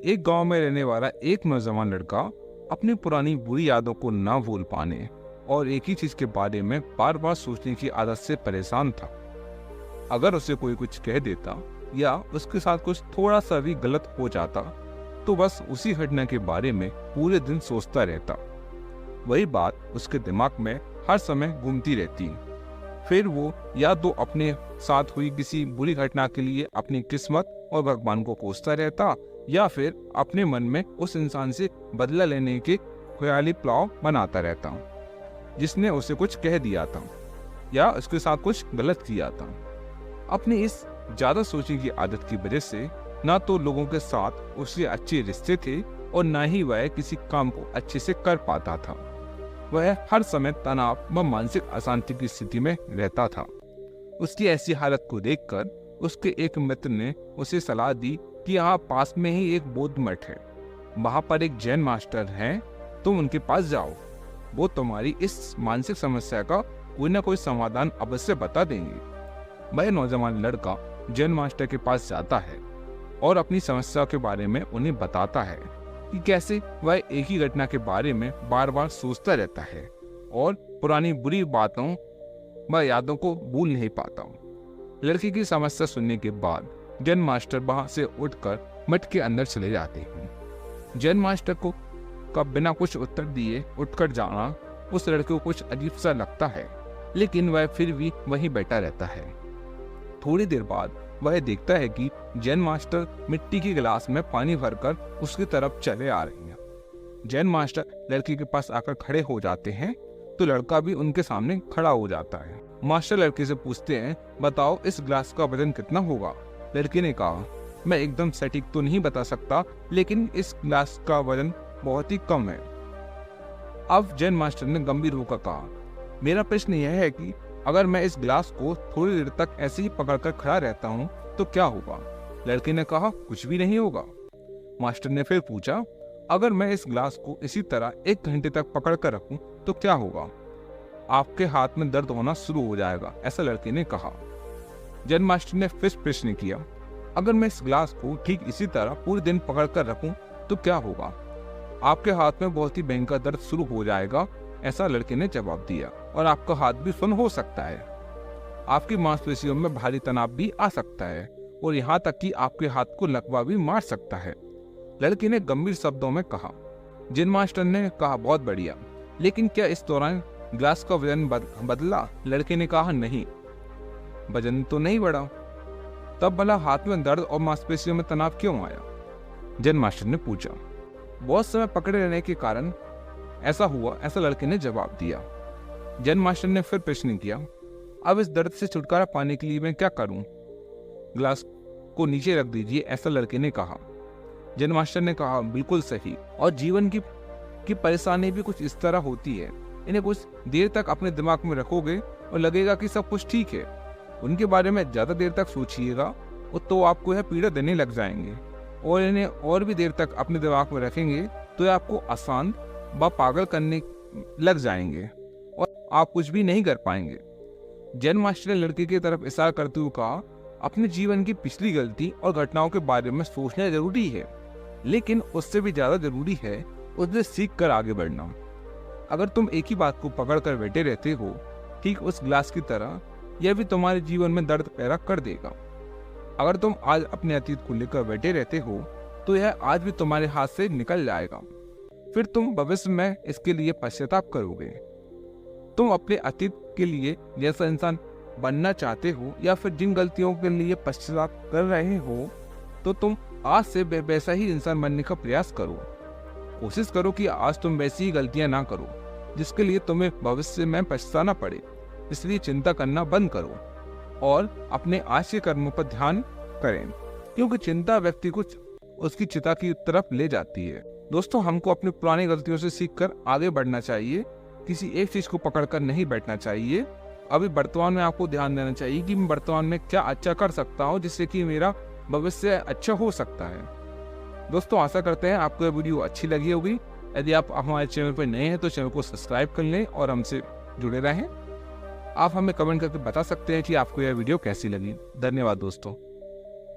एक गांव में रहने वाला एक नौजवान लड़का अपनी पुरानी बुरी यादों को ना भूल पाने और एक ही चीज के बारे में बार बार सोचने की आदत से परेशान था। अगर उसे कोई कुछ कह देता या उसके साथ कुछ थोड़ा सा भी गलत हो जाता तो बस उसी घटना के बारे में पूरे दिन सोचता रहता। वही बात उसके दिमाग में हर समय घूमती रहती। फिर वो या तो अपने साथ हुई किसी बुरी घटना के लिए अपनी किस्मत और भगवान को कोसता रहता या फिर अपने मन में उस इंसान से बदला लेने के ख्याली प्लान बनाता रहता जिसने उसे कुछ कह दिया था या उसके साथ कुछ गलत किया था। अपनी इस ज्यादा सोचने की आदत की वजह से ना तो लोगों के साथ उसके अच्छे रिश्ते थे और ना ही वह किसी काम को अच्छे से कर पाता था। वह हर समय तनाव व मानसिक अशांति की स्थिति में रहता था। उसकी ऐसी हालत को देखकर उसके एक मित्र ने उसे सलाह दी कि यहाँ पास में ही एक बौद्ध मठ है, वहाँ पर एक जैन मास्टर हैं, तुम उनके पास जाओ, वो तुम्हारी इस मानसिक समस्या का कोई ना कोई समाधान अवश्य बता देंगे। वह नौजवान लड़का जैन मास्टर के पास जाता है और अपनी समस्या के बारे में उन्हें बताता है कि कैसे वह एक ही घटना के बारे में बार बार सोचता रहता है और पुरानी बुरी बातों व यादों को भूल नहीं पाता। लड़की की समस्या सुनने के बाद जैन मास्टर वहां से उठकर मठ के अंदर चले जाते हैं। जैन मास्टर को कब बिना कुछ उत्तर दिए उठकर जाना उस लड़के को कुछ अजीब सा लगता है, लेकिन वह फिर भी वहीं बैठा रहता है। थोड़ी देर बाद वह देखता है कि जैन मास्टर मिट्टी के गिलास में पानी भरकर उसकी तरफ चले आ रहे हैं। जैन मास्टर लड़की के पास आकर खड़े हो जाते हैं तो लड़का भी उनके सामने खड़ा हो जाता है। मास्टर लड़के से पूछते हैं, बताओ इस गिलास का वजन कितना होगा? लड़के ने कहा, मैं एकदम सटीक तो नहीं बता सकता, लेकिन इस गिलास का वजन बहुत ही कम है। अब जैन मास्टर ने गंभीर होकर कहा, मेरा प्रश्न यह है कि अगर मैं इस गिलास को थोड़ी देर तक ऐसे ही पकड़कर खड़ा रहता हूँ तो क्या होगा? लड़के ने कहा, कुछ भी नहीं होगा। मास्टर ने फिर पूछा, अगर मैं इस गिलास को इसी तरह 1 घंटे तक पकड़ कर रखूं तो क्या होगा? आपके हाथ में दर्द होना शुरू हो जाएगा, ऐसा लड़के ने कहा। जैन मास्टर ने फिर प्रश्न किया, अगर मैं इस गिलास को ठीक इसी तरह पूरे दिन पकड़ कर रखूं तो क्या होगा? आपके हाथ में बहुत ही भयंकर दर्द शुरू हो जाएगा, ऐसा लड़के ने जवाब दिया, और आपका हाथ भी सुन्न हो सकता है। आपकी मांसपेशियों में भारी तनाव भी आ सकता है और यहाँ तक कि आपके हाथ को लकवा भी मार सकता है, लड़के ने गंभीर शब्दों में कहा। जैन मास्टर ने कहा, बहुत बढ़िया, लेकिन क्या इस दौरान ग्लास का वजन बदला? लड़के ने कहा, नहीं, वजन तो नहीं बढ़ा। तब भला हाथ में दर्द और मांसपेशियों में तनाव क्यों आया? जैन मास्टर ने पूछा। बहुत समय पकड़े रहने के कारण ऐसा हुआ, ऐसा लड़के ने जवाब दिया। जैन मास्टर ने फिर प्रश्न किया, अब इस दर्द से छुटकारा पाने के लिए मैं क्या करूं? ग्लास को नीचे रख दीजिए, ऐसा लड़के ने कहा। जैन मास्टर ने कहा, बिल्कुल सही, और जीवन की परेशानी भी कुछ इस तरह होती है। इन्हें कुछ देर तक अपने दिमाग में रखोगे और लगेगा कि सब कुछ ठीक है। उनके बारे में ज्यादा देर तक सोचिएगा तो आपको यह पीड़ा देने लग जाएंगे, और इन्हें और भी देर तक अपने दिमाग में रखेंगे तो यह आपको अशांत व पागल करने लग जाएंगे और आप कुछ भी नहीं कर पाएंगे। जैन मास्टर ने लड़के की तरफ इशारा करते हुए कहा, अपने जीवन की पिछली गलती और घटनाओं के बारे में सोचना जरूरी है, लेकिन उससे भी ज्यादा जरूरी है उससे सीख कर आगे बढ़ना। अगर तुम एक ही बात को पकड़ कर बैठे रहते हो, ठीक उस ग्लास की तरह, यह भी तुम्हारे जीवन में दर्द पैदा कर देगा। अगर तुम आज अपने अतीत को लेकर बैठे रहते हो तो यह आज भी तुम्हारे हाथ से निकल जाएगा, फिर तुम भविष्य में इसके लिए पश्चाताप करोगे। तुम अपने अतीत के लिए जैसा इंसान बनना चाहते हो या फिर जिन गलतियों के लिए पश्चाताप कर रहे हो, तो तुम आज से वैसा ही इंसान बनने का प्रयास करो। कोशिश करो कि आज तुम वैसी ही गलतियां ना करो जिसके लिए तुम्हें भविष्य में पछताना पड़े। इसलिए चिंता करना बंद करो और अपने आज के कर्मों पर ध्यान करें, क्योंकि चिंता व्यक्ति को उसकी चिता की तरफ ले जाती है। दोस्तों, हमको अपनी पुरानी गलतियों से सीखकर आगे बढ़ना चाहिए, किसी एक चीज को पकड़कर नहीं बैठना चाहिए। अभी वर्तमान में आपको ध्यान देना चाहिए कि मैं वर्तमान में क्या अच्छा कर सकता हूँ जिससे कि मेरा भविष्य अच्छा हो सकता है। दोस्तों, आशा करते हैं आपको यह वीडियो अच्छी लगी होगी। यदि आप हमारे चैनल पर नए हैं तो चैनल को सब्सक्राइब कर लें और हमसे जुड़े रहें। आप हमें कमेंट करके बता सकते हैं कि आपको यह वीडियो कैसी लगी। धन्यवाद दोस्तों।